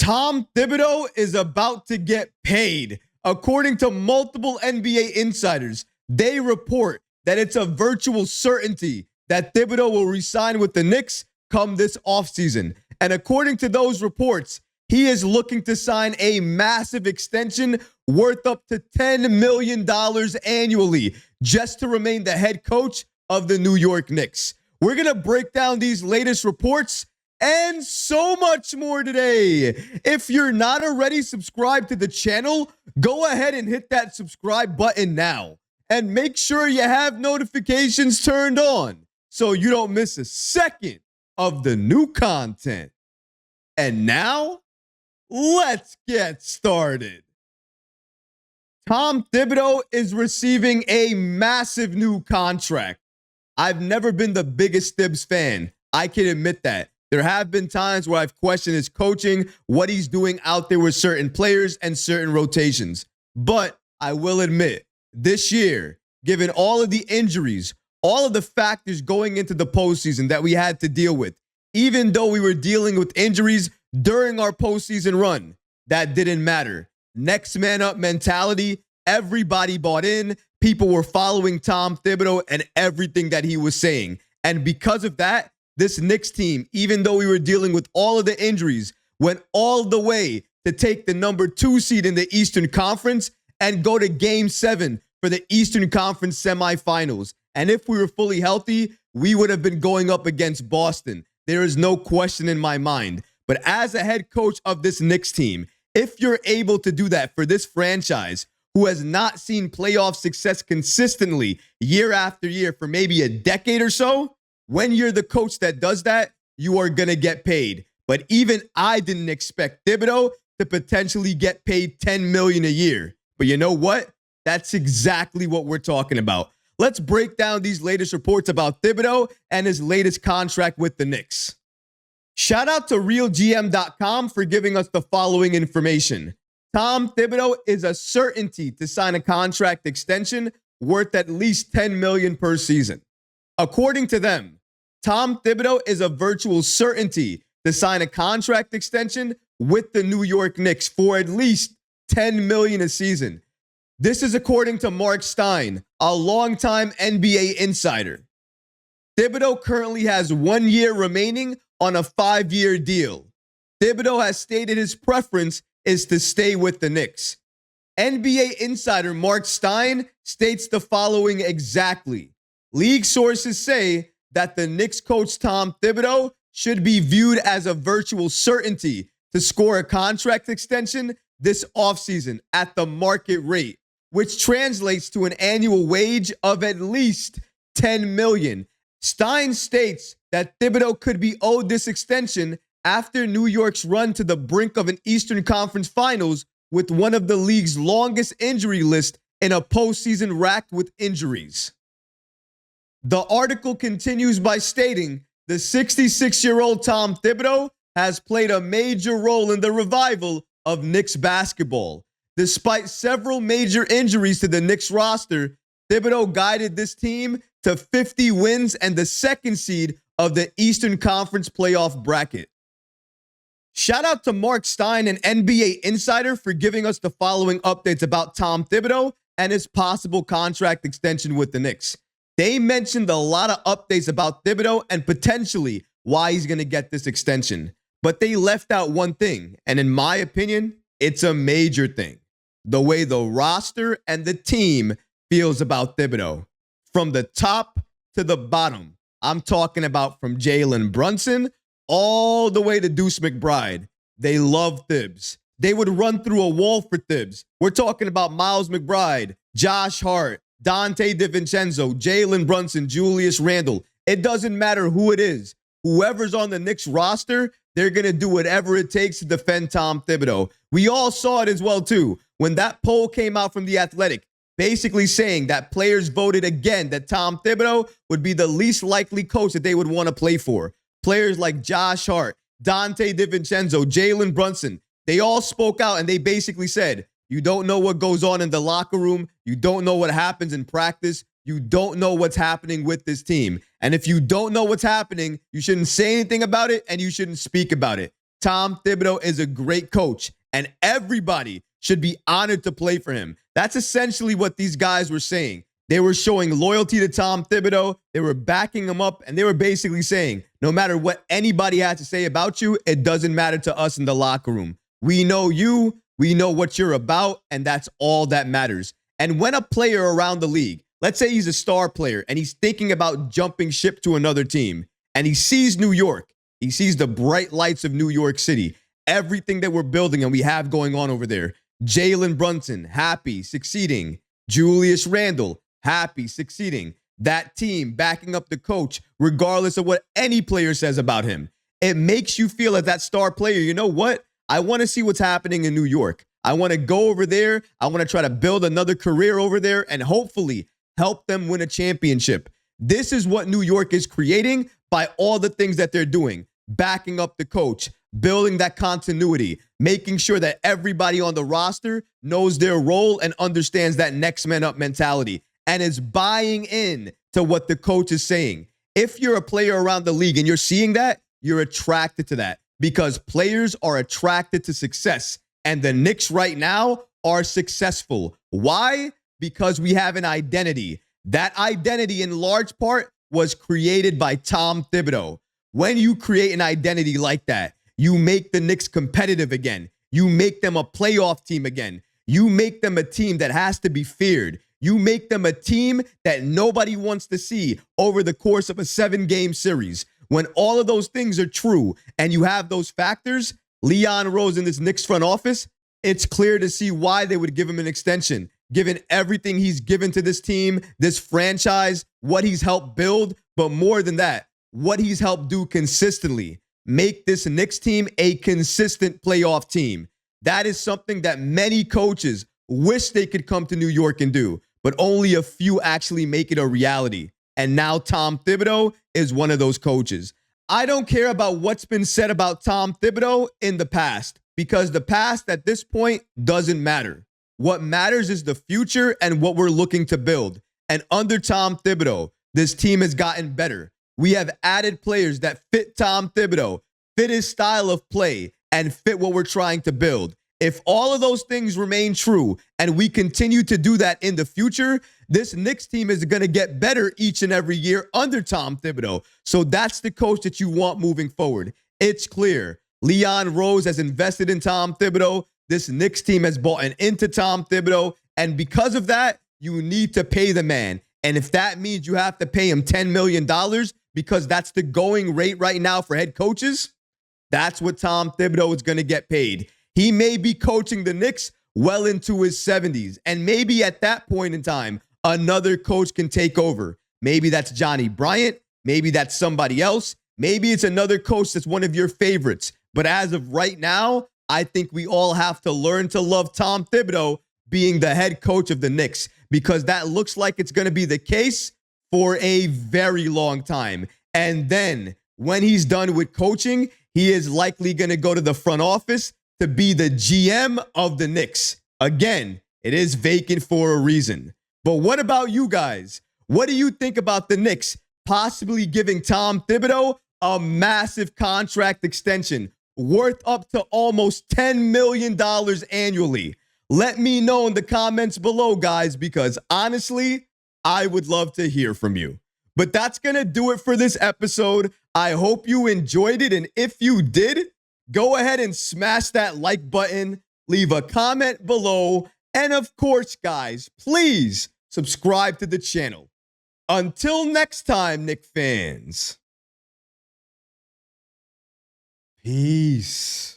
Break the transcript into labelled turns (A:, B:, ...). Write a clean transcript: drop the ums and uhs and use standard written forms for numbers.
A: Tom Thibodeau is about to get paid. According to multiple NBA insiders, they report that it's a virtual certainty that Thibodeau will re-sign with the Knicks come this offseason. And according to those reports, he is looking to sign a massive extension worth up to $10 million annually just to remain the head coach of the New York Knicks. We're going to break down these latest reports and so much more today. If you're not already subscribed to the channel, go ahead and hit that subscribe button now. And make sure you have notifications turned on so you don't miss a second of the new content. And now, let's get started. Tom Thibodeau is receiving a massive new contract. I've never been the biggest Thibs fan. I can admit that. There have been times where I've questioned his coaching, what he's doing out there with certain players and certain rotations. But I will admit, this year, given all of the injuries, all of the factors going into the postseason that we had to deal with, even though we were dealing with injuries during our postseason run, that didn't matter. Next man up mentality, everybody bought in. People were following Tom Thibodeau and everything that he was saying. And because of that, this Knicks team, even though we were dealing with all of the injuries, went all the way to take the number 2 seed in the Eastern Conference and go to Game 7 for the Eastern Conference semifinals. And if we were fully healthy, we would have been going up against Boston. There is no question in my mind. But as a head coach of this Knicks team, if you're able to do that for this franchise, who has not seen playoff success consistently year after year for maybe a decade or so, when you're the coach that does that, you are going to get paid. But even I didn't expect Thibodeau to potentially get paid $10 million a year. But you know what? That's exactly what we're talking about. Let's break down these latest reports about Thibodeau and his latest contract with the Knicks. Shout out to RealGM.com for giving us the following information. Tom Thibodeau is a certainty to sign a contract extension worth at least $10 million per season. According to them, Tom Thibodeau is a virtual certainty to sign a contract extension with the New York Knicks for at least $10 million a season. This is according to Mark Stein, a longtime NBA insider. Thibodeau currently has 1 year remaining on a 5-year deal. Thibodeau has stated his preference is to stay with the Knicks. NBA insider Mark Stein states the following exactly. League sources say that the Knicks coach Tom Thibodeau should be viewed as a virtual certainty to score a contract extension this offseason at the market rate, which translates to an annual wage of at least $10 million. Stein states that Thibodeau could be owed this extension after New York's run to the brink of an Eastern Conference Finals with one of the league's longest injury lists in a postseason racked with injuries. The article continues by stating the 66-year-old Tom Thibodeau has played a major role in the revival of Knicks basketball. Despite several major injuries to the Knicks roster, Thibodeau guided this team to 50 wins and the 2nd seed of the Eastern Conference playoff bracket. Shout out to Mark Stein, an NBA insider, for giving us the following updates about Tom Thibodeau and his possible contract extension with the Knicks. They mentioned a lot of updates about Thibodeau and potentially why he's going to get this extension. But they left out one thing, and in my opinion, it's a major thing. The way the roster and the team feels about Thibodeau. From the top to the bottom. I'm talking about from Jalen Brunson all the way to Deuce McBride. They love Thibs. They would run through a wall for Thibs. We're talking about Miles McBride, Josh Hart, Dante DiVincenzo, Jalen Brunson, Julius Randle. It doesn't matter who it is. Whoever's on the Knicks roster, they're going to do whatever it takes to defend Tom Thibodeau. We all saw it as well, too, when that poll came out from The Athletic, basically saying that players voted again that Tom Thibodeau would be the least likely coach that they would want to play for. Players like Josh Hart, Dante DiVincenzo, Jalen Brunson, they all spoke out and they basically said, you don't know what goes on in the locker room. You don't know what happens in practice. You don't know what's happening with this team. And if you don't know what's happening, you shouldn't say anything about it and you shouldn't speak about it. Tom Thibodeau is a great coach, and everybody should be honored to play for him. That's essentially what these guys were saying. They were showing loyalty to Tom Thibodeau. They were backing him up, and they were basically saying, no matter what anybody has to say about you, it doesn't matter to us in the locker room. We know you, we know what you're about, and that's all that matters. And when a player around the league, let's say he's a star player, and he's thinking about jumping ship to another team, and he sees New York, he sees the bright lights of New York City, everything that we're building and we have going on over there. Jalen Brunson, happy, succeeding. Julius Randle, happy, succeeding. That team backing up the coach, regardless of what any player says about him. It makes you feel as that star player, you know what? I want to see what's happening in New York. I want to go over there. I want to try to build another career over there and hopefully help them win a championship. This is what New York is creating by all the things that they're doing. Backing up the coach, building that continuity, making sure that everybody on the roster knows their role and understands that next man up mentality and is buying in to what the coach is saying. If you're a player around the league and you're seeing that, you're attracted to that because players are attracted to success. And the Knicks right now are successful. Why? Because we have an identity. That identity in large part was created by Tom Thibodeau. When you create an identity like that, you make the Knicks competitive again. You make them a playoff team again. You make them a team that has to be feared. You make them a team that nobody wants to see over the course of a 7-game series. When all of those things are true and you have those factors, Leon Rose in this Knicks front office, it's clear to see why they would give him an extension, given everything he's given to this team, this franchise, what he's helped build, but more than that, what he's helped do consistently. Make this Knicks team a consistent playoff team. That is something that many coaches wish they could come to New York and do, but only a few actually make it a reality. And now Tom Thibodeau is one of those coaches. I don't care about what's been said about Tom Thibodeau in the past, because the past at this point doesn't matter. What matters is the future and what we're looking to build. And under Tom Thibodeau, this team has gotten better. We have added players that fit Tom Thibodeau, fit his style of play, and fit what we're trying to build. If all of those things remain true and we continue to do that in the future, this Knicks team is going to get better each and every year under Tom Thibodeau. So that's the coach that you want moving forward. It's clear. Leon Rose has invested in Tom Thibodeau. This Knicks team has bought into Tom Thibodeau. And because of that, you need to pay the man. And if that means you have to pay him $10 million because that's the going rate right now for head coaches, that's what Tom Thibodeau is going to get paid. He may be coaching the Knicks well into his 70s. And maybe at that point in time, another coach can take over. Maybe that's Johnny Bryant. Maybe that's somebody else. Maybe it's another coach that's one of your favorites. But as of right now, I think we all have to learn to love Tom Thibodeau being the head coach of the Knicks, because that looks like it's going to be the case for a very long time. And then when he's done with coaching, he is likely going to go to the front office to be the GM of the Knicks. Again, it is vacant for a reason. But what about you guys? What do you think about the Knicks possibly giving Tom Thibodeau a massive contract extension worth up to almost $10 million annually? Let me know in the comments below, guys, because honestly, I would love to hear from you. But that's going to do it for this episode. I hope you enjoyed it. And if you did, go ahead and smash that like button, leave a comment below, and of course, guys, please subscribe to the channel. Until next time, Knick fans. Peace.